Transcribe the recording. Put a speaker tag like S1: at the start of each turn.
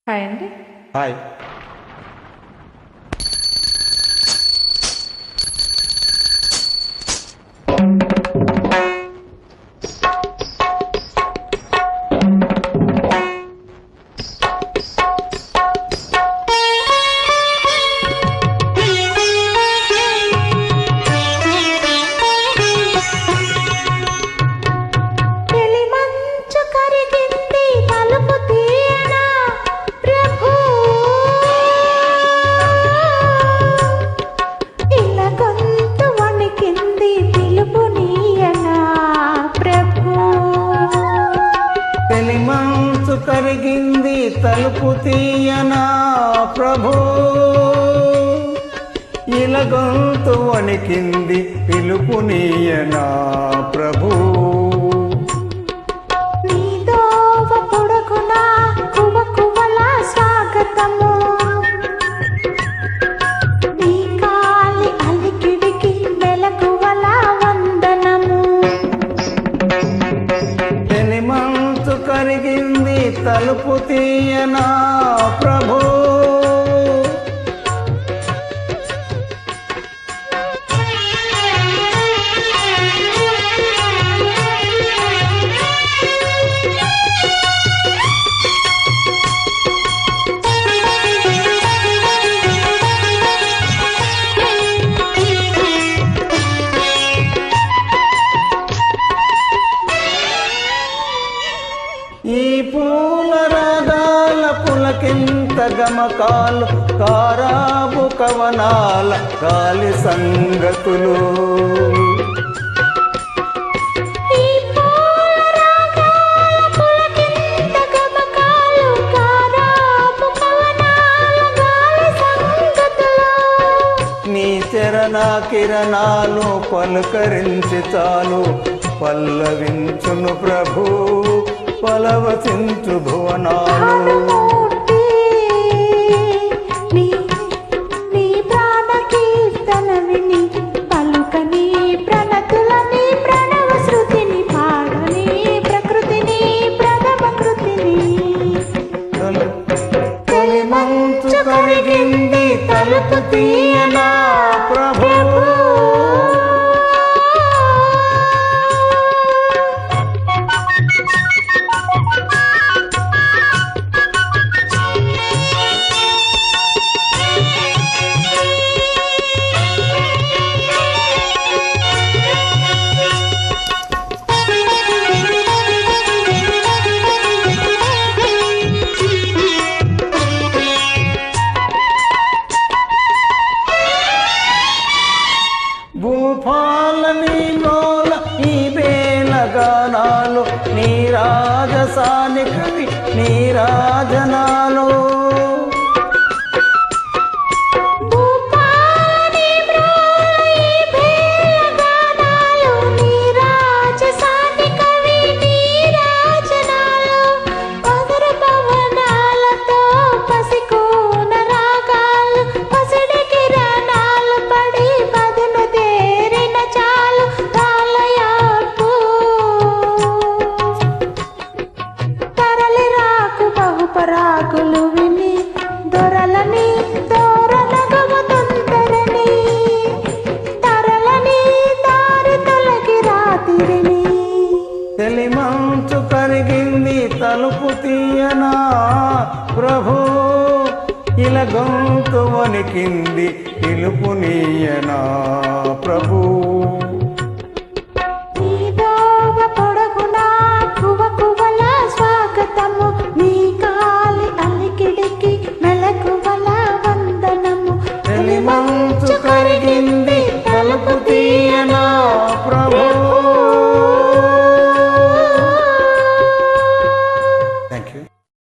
S1: Hi అండి.
S2: Hi. కరిగింది తలుపు తీయనా ప్రభు, ఇలా గొంతు వణికింది పిలుపు నీయనా ప్రభు.
S1: నీదోవ పొడకునా కువ కువల స్వాగతము, నీ కాలి అలికిడికి మెలకువల వందనము.
S2: తెలిమంచు కరిగింది తలుపు తీయనా ప్రభు, ఈ పూల రాగాల పులకింత గమకాలు, కారాబు కవనాల గాలి సంగతులు. నీ చరణ కిరణాలు పలుకరించి చాలు, పల్లవించును ప్రభు పలవసించు భువనాలు.
S1: నీ ప్రాణ కీర్తన విని పలుకని ప్రణతులని ప్రణవ శృతిని పాడని ప్రకృతిని ప్రథమ కృతిని.
S2: తెలిమంచు కరిగింది తలుపు తీయనా ప్రభు, భూపాలని నోల ఈ బేలగానాలు, నీ రాజసానికవి నీ రాజనాలు.
S1: పరాకులు విని దొరలని దోరనగము తొందరని, తరలని దారి తొలగి రాతిరిని.
S2: తెలిమంచు కరిగింది తలుపు తీయనా ప్రభు, ఇలా గొంతు వణికింది పిలుపు నీయనా ప్రభు.
S1: నీదోవ పొడగునా కువ కువల స్వాగతము, నీ కాలి అలికిడికి మెలకువల వందనము.
S2: తెలిమంచు కరిగింది తలుపు తీయనా ప్రభు.